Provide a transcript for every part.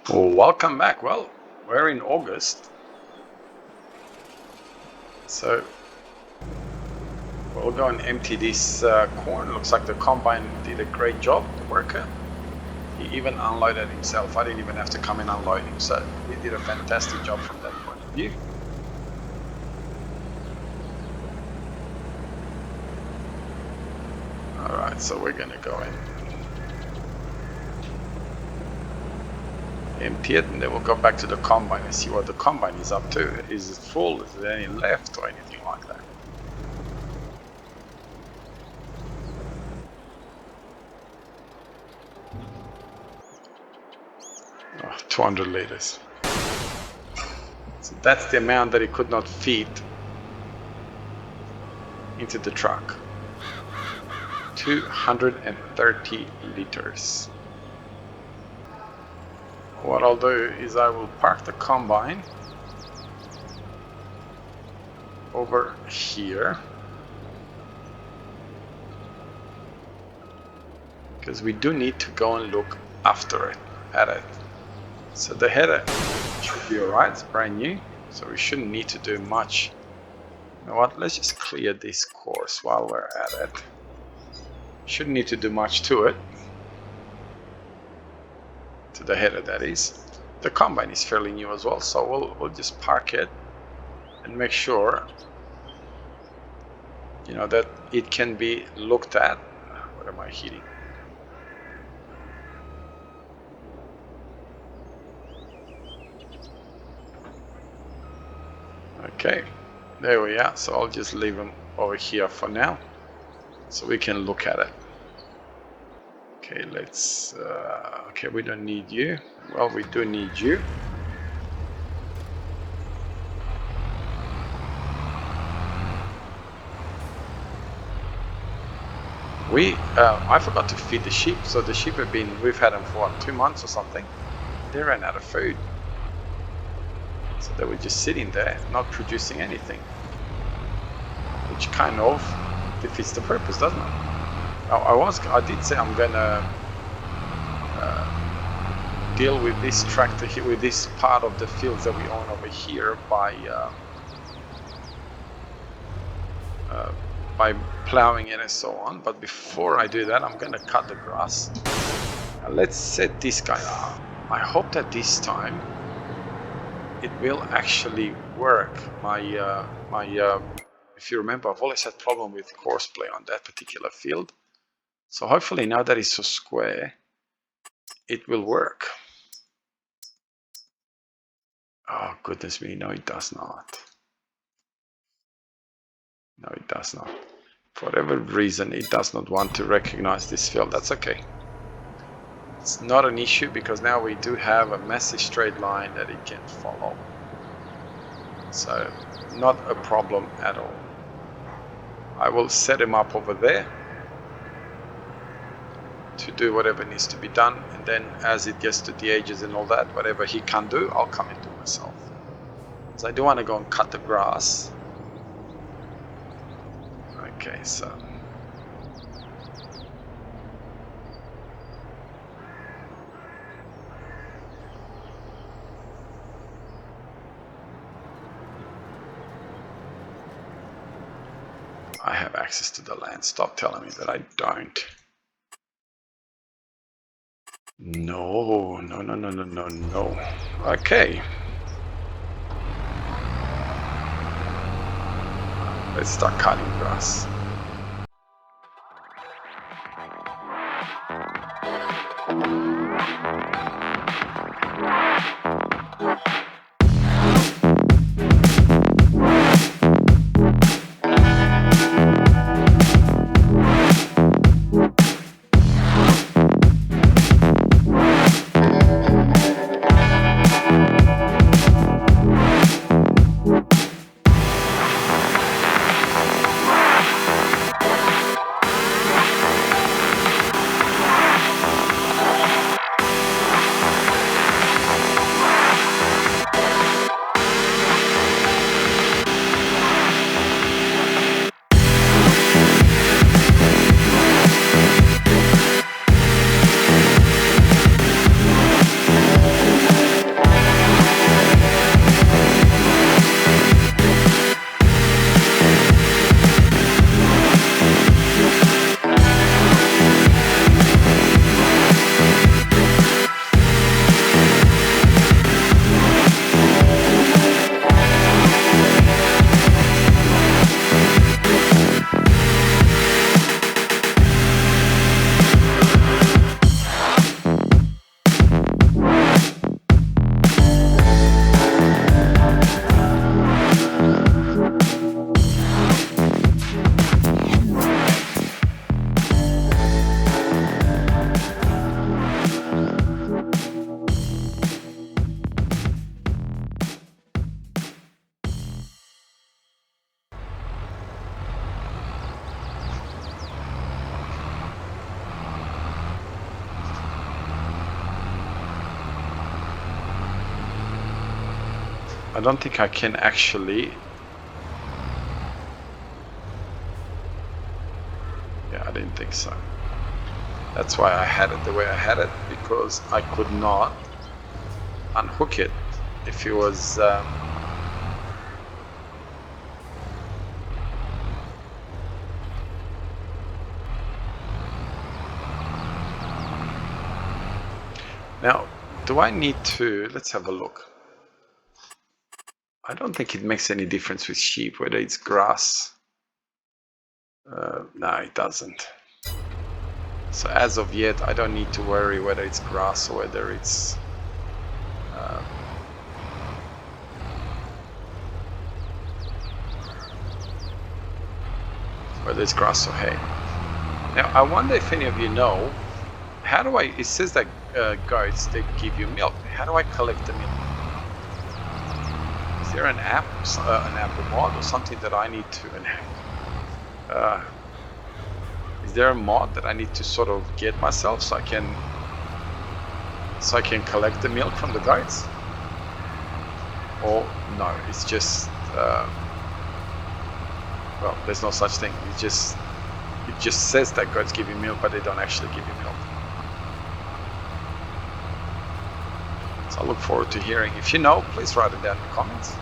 Welcome back. Well, we're in August, so we'll go and empty this corn. Looks like the combine did a great job, the worker. He even unloaded himself. I didn't even have to come and unload him, so he did a fantastic job from that point of view. Alright, so we're gonna go in, empty it, and then we'll go back to the combine and see what the combine is up to. Is it full? Is there any left or anything like that? Oh, 200 liters. So that's the amount that it could not feed into the truck. 230 liters. What I'll do is I will park the combine over here, because we do need to go and look after it, at it. So the header should be alright, it's brand new, so we shouldn't need to do much. You know what, let's just clear this course while we're at it. Shouldn't need to do much to it. To the header, that is. The combine is fairly new as well, so we'll just park it and make sure, you know, that it can be looked at. What am I hitting? Okay, there we are. So I'll just leave them over here for now, so we can look at it. Okay, let's. Okay, we don't need you. Well, we do need you. I forgot to feed the sheep, so the sheep have been, we've had them for what, 2 months or something. They ran out of food, so they were just sitting there, not producing anything, which kind of defeats the purpose, doesn't it? I did say I'm gonna deal with this tractor here, with this part of the fields that we own over here by plowing it and so on. But before I do that, I'm gonna cut the grass. Now let's set this guy up. I hope that this time it will actually work. If you remember, I've always had problem with courseplay on that particular field. So hopefully now that it's so square, it will work. Oh, goodness me, no it does not. No, it does not. For whatever reason, it does not want to recognize this field. That's okay. It's not an issue, because now we do have a massive straight line that it can follow. So, not a problem at all. I will set him up over there to do whatever needs to be done, and then as it gets to the edges and all that, whatever he can do, I'll come and do myself. So I do want to go and cut the grass. Okay, so I have access to the land. Stop telling me that I don't. No, no, no, no, no, no, no. Okay. Let's start cutting grass. I don't think I can actually. Yeah, I didn't think so. That's why I had it the way I had it, because I could not unhook it if it was now, do I need to, let's have a look. I don't think it makes any difference with sheep whether it's grass. No, it doesn't. So as of yet, I don't need to worry whether it's grass or whether it's grass or hay. Now, I wonder if any of you know, how do I, it says that goats, they give you milk. How do I collect the milk? Is there an app or mod or something that I need to enact? Is there a mod that I need to sort of get myself so I can collect the milk from the goats? Or no, it's just well, there's no such thing. It just says that goats give you milk, but they don't actually give you milk. So I look forward to hearing. If you know, please write it down in the comments.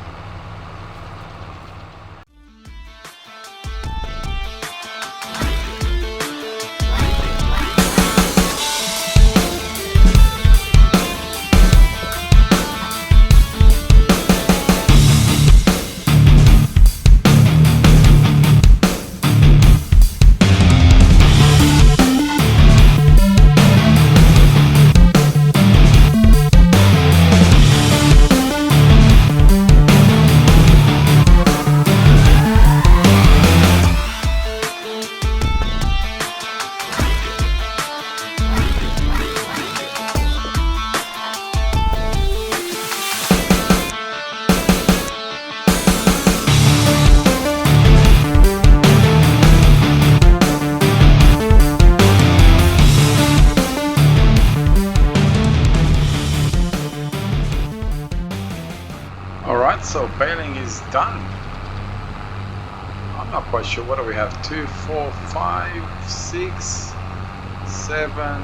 So baling is done. I'm not quite sure. What do we have? 2, 4, 5, 6, 7.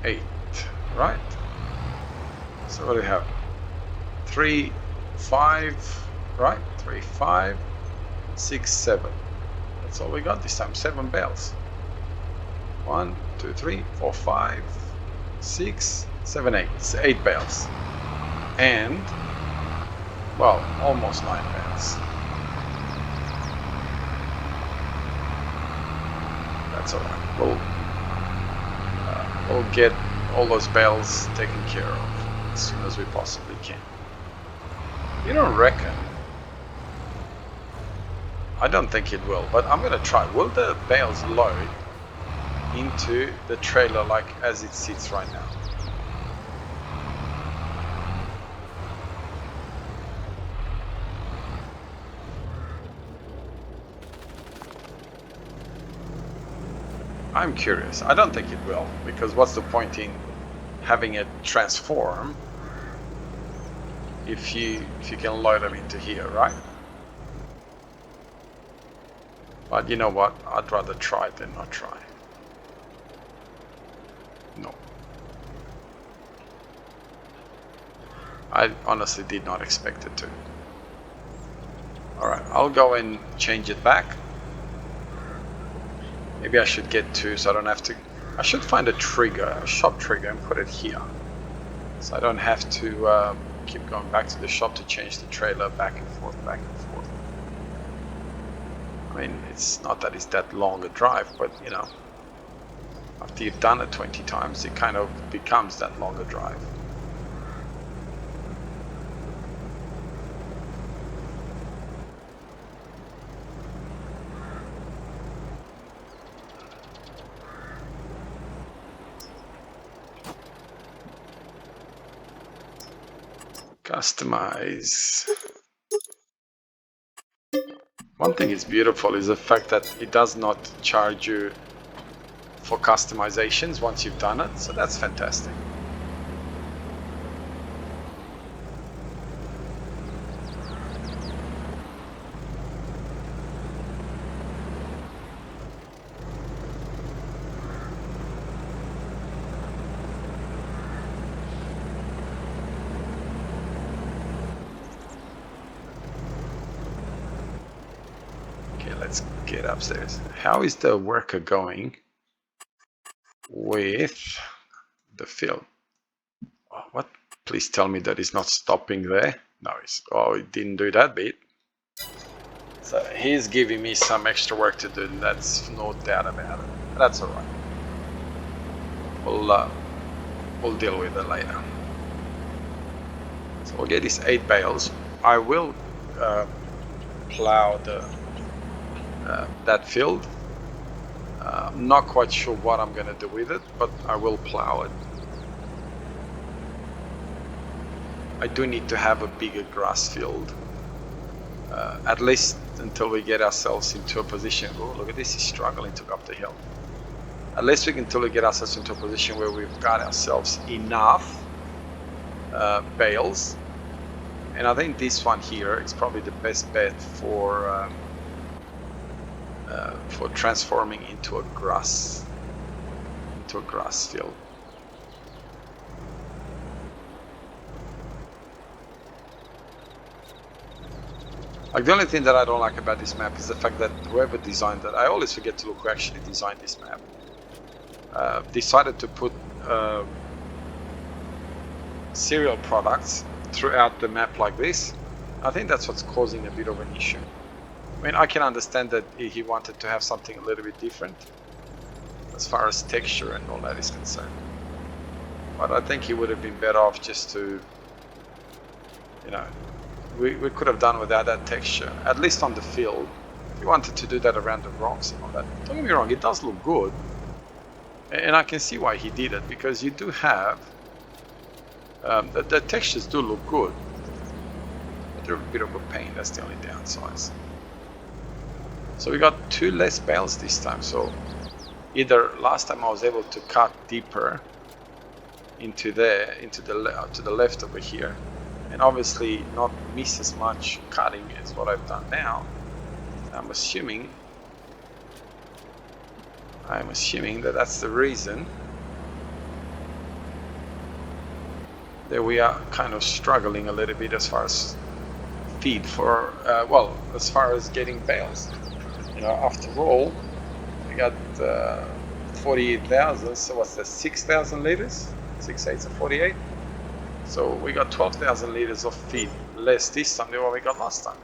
Eight, right? So what do we have? 3, 5, right? 3, 5, 6, 7. That's all we got this time. 7 bales. 1, 2, 3, 4, 5, 6, 7, 8. It's 8 bales. And, well, almost 9 bales. That's alright. We'll get all those bales taken care of as soon as we possibly can. You don't reckon? I don't think it will, but I'm gonna try. Will the bales load into the trailer like as it sits right now? I'm curious. I don't think it will, because what's the point in having it transform if you can load them into here, right? But you know what? I'd rather try than not try. No. I honestly did not expect it to. Alright, I'll go and change it back. Maybe I should get 2 so I don't have to... I should find a trigger, a shop trigger, and put it here. So I don't have to keep going back to the shop to change the trailer back and forth, back and forth. I mean, it's not that it's that long a drive, but you know, after you've done it 20 times, it kind of becomes that longer drive. Customize. One thing is beautiful is the fact that it does not charge you for customizations once you've done it, so that's fantastic. Let's get upstairs. How is the worker going with the field? Oh, what? Please tell me that he's not stopping there. No, he didn't do that bit. So he's giving me some extra work to do. That's no doubt about it. That's all right. We'll deal with it later. So we'll get these 8 bales. I will plow that field. I'm not quite sure what I'm going to do with it, but I will plow it. I do need to have a bigger grass field, at least until we get ourselves into a position. Oh, look at this, he's struggling to go up the hill. At least until we get ourselves into a position where we've got ourselves enough bales. And I think this one here is probably the best bet for transforming into a grass field. Like, the only thing that I don't like about this map is the fact that whoever designed it, I always forget to look who actually designed this map, decided to put cereal products throughout the map like this. I think that's what's causing a bit of an issue. I mean, I can understand that he wanted to have something a little bit different as far as texture and all that is concerned. But I think he would have been better off just to, you know, we could have done without that texture, at least on the field. He wanted to do that around the rocks and all that. Don't get me wrong, it does look good. And I can see why he did it, because you do have, the textures do look good. But they're a bit of a pain, that's the only downside. So we got 2 less bales this time. So either last time I was able to cut deeper into there, to the left over here, and obviously not miss as much cutting as what I've done now. I'm assuming that that's the reason that we are kind of struggling a little bit as far as feed for, well, as far as getting bales. You know, after all, we got 48,000, so what's that, 6,000 liters? 6 8 are 48. So we got 12,000 liters of feed less this time than what we got last time.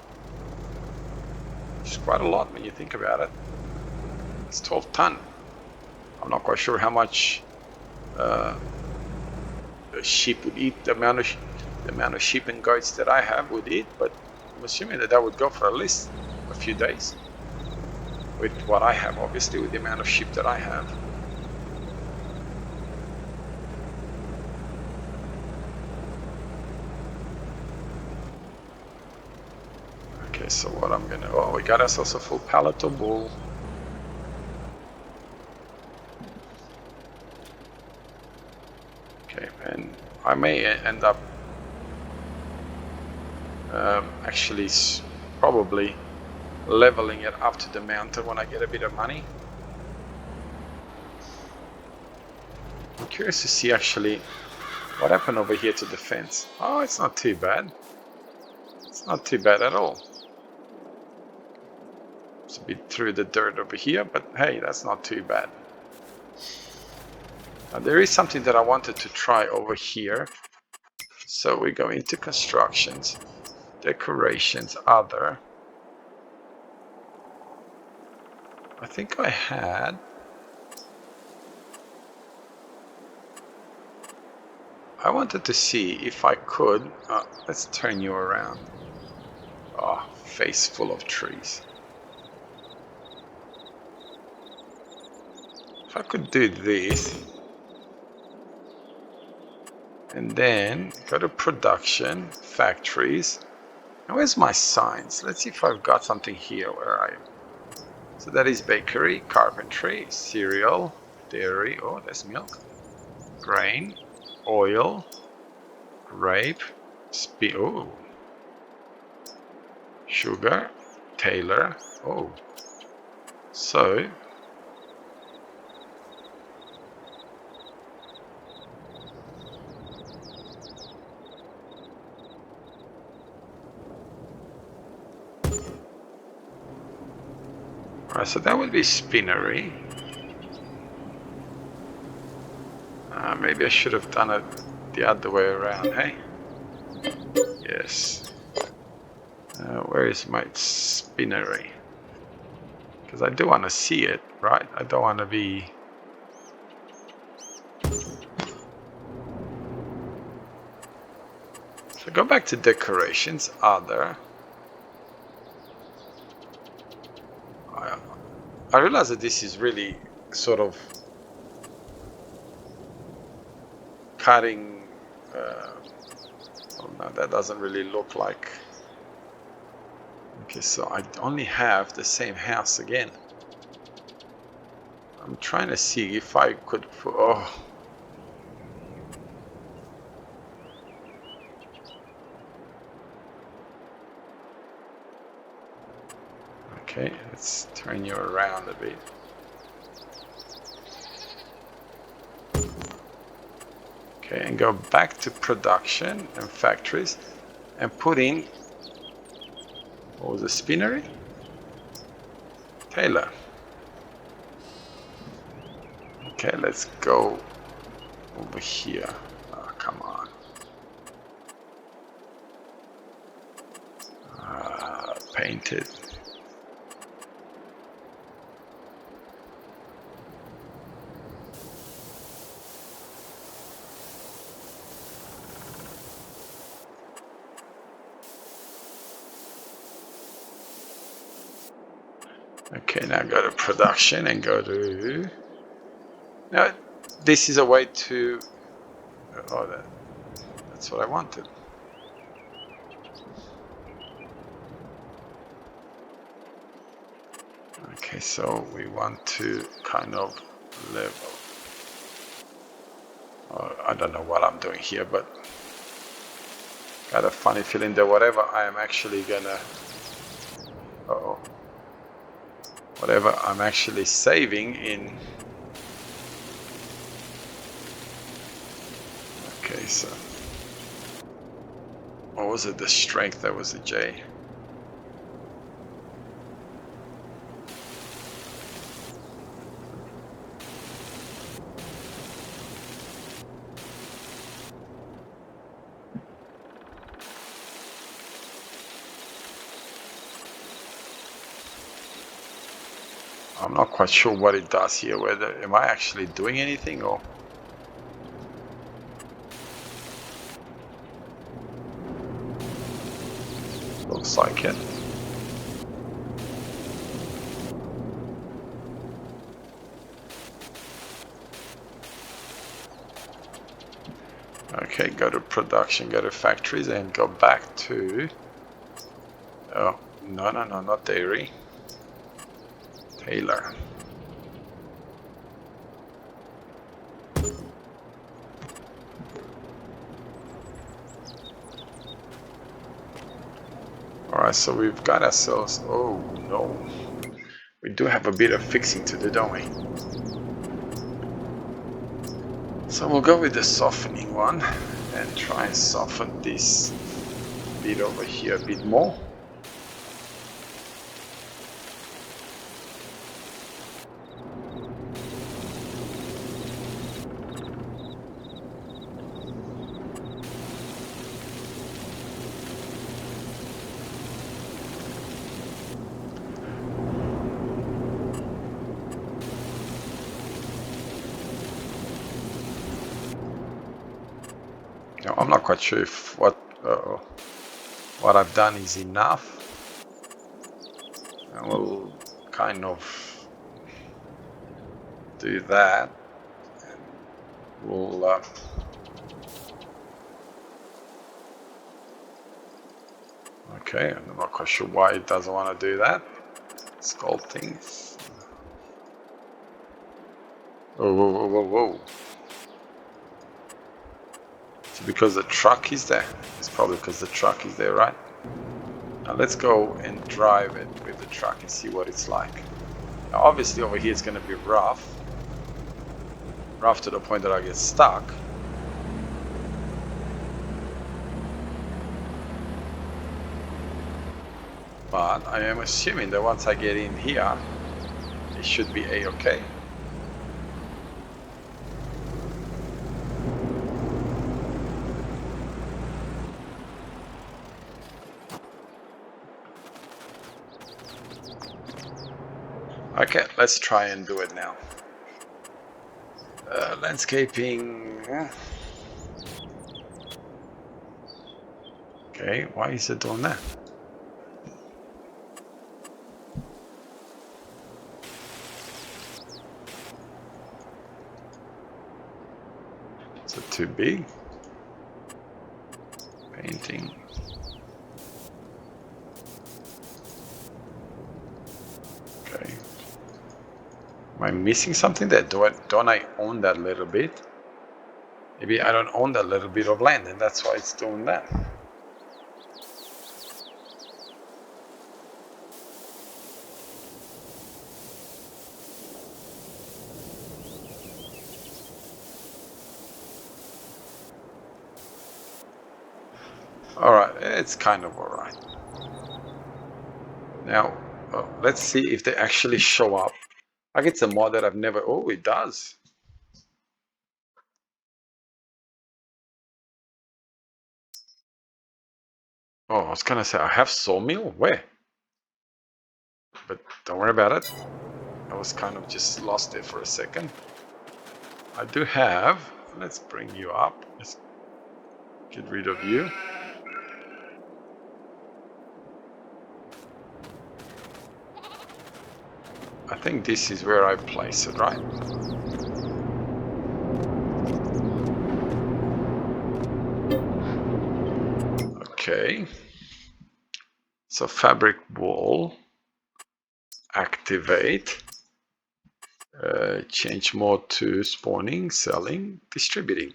Which is quite a lot when you think about it. It's 12 ton. I'm not quite sure how much the sheep would eat, the amount of sheep and goats that I have would eat, but I'm assuming that would go for at least a few days. With what I have, obviously, with the amount of sheep that I have. Okay, so what I'm gonna, we got ourselves a full pallet of wool. Okay, and I may end up actually probably leveling it up to the mountain when I get a bit of money. I'm curious to see actually what happened over here to the fence. Oh, it's not too bad. It's not too bad at all. It's a bit through the dirt over here, but hey, that's not too bad. Now, there is something that I wanted to try over here. So we go into constructions, decorations, other. I think I had. I wanted to see if I could. Let's turn you around. Oh, face full of trees. If I could do this. And then go to production, factories. Now where's my signs? Let's see if I've got something here where I. So that is bakery, carpentry, cereal, dairy. Oh, there's milk. Grain, oil, grape, oh, sugar, tailor. Oh, so alright, so that would be spinnery. Maybe I should have done it the other way around, hey? Yes. Where is my spinnery? Because I do want to see it, right? I don't want to be... So go back to decorations, other. I realize that this is really sort of cutting... oh no, that doesn't really look like... Okay, so I only have the same house again. I'm trying to see if I could put... Oh. Okay, let's turn you around a bit. Okay, and go back to production and factories and put in... What was the spinnery? Tailor. Okay, let's go over here. Oh, come on. Painted. Okay, now go to production and go to... Now, this is a way to... Oh, that's what I wanted. Okay, so we want to kind of level. I don't know what I'm doing here, but got a funny feeling that whatever I am actually gonna... Uh-oh. Whatever I'm actually saving in... Okay, so... What was it? The strength, that was a J. I'm not quite sure what it does here, whether am I actually doing anything or... Looks like it. Okay, go to production, go to factories and go back to... Oh, no, not dairy. Tailor. Alright, so we've got ourselves... Oh, no. We do have a bit of fixing to do, don't we? So we'll go with the softening one and try and soften this bit over here a bit more. I'm not quite sure if what I've done is enough. And we'll kind of do that. And we'll okay, I'm not quite sure why it doesn't want to do that. Sculpting. Oh, whoa, whoa, whoa, whoa. It's because the truck is there. It's probably because the truck is there, right? Now let's go and drive it with the truck and see what it's like. Now obviously over here it's going to be rough. Rough to the point that I get stuck. But I am assuming that once I get in here, it should be a-okay. Okay, let's try and do it now. Landscaping. Okay, why is it doing that? Is it too big? Painting. Okay. Am I missing something there? Don't I own that little bit? Maybe I don't own that little bit of land and that's why it's doing that. Alright, it's kind of alright. Now, let's see if they actually show up. Like it's a mod that I've never... Oh, it does. Oh, I was gonna say, I have sawmill? Where? But don't worry about it. I was kind of just lost there for a second. I do have... Let's bring you up. Let's get rid of you. I think this is where I place it, right? Okay. So fabric wall. Activate. Change mode to spawning, selling, distributing.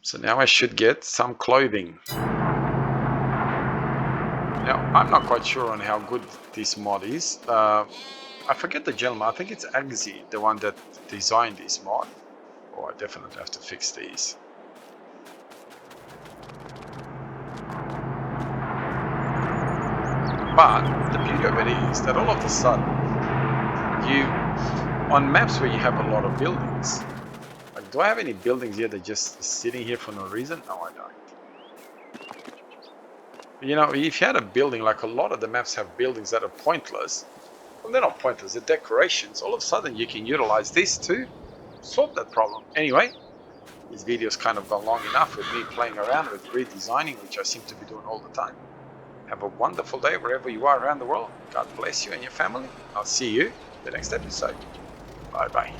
So now I should get some clothing. Now, I'm not quite sure on how good this mod is. I forget the gentleman. I think it's Agzi, the one that designed this mod. Oh, I definitely have to fix these. But the beauty of it is that all of a sudden, on maps where you have a lot of buildings, like, do I have any buildings here that just sitting here for no reason? No, I don't. You know, if you had a building, like a lot of the maps have buildings that are pointless. Well, they're not pointless, they're decorations. All of a sudden you can utilize this to solve that problem. Anyway, this video's kind of gone long enough with me playing around with redesigning, which I seem to be doing all the time. Have a wonderful day wherever you are around the world. God bless you and your family. I'll see you in the next episode. Bye bye.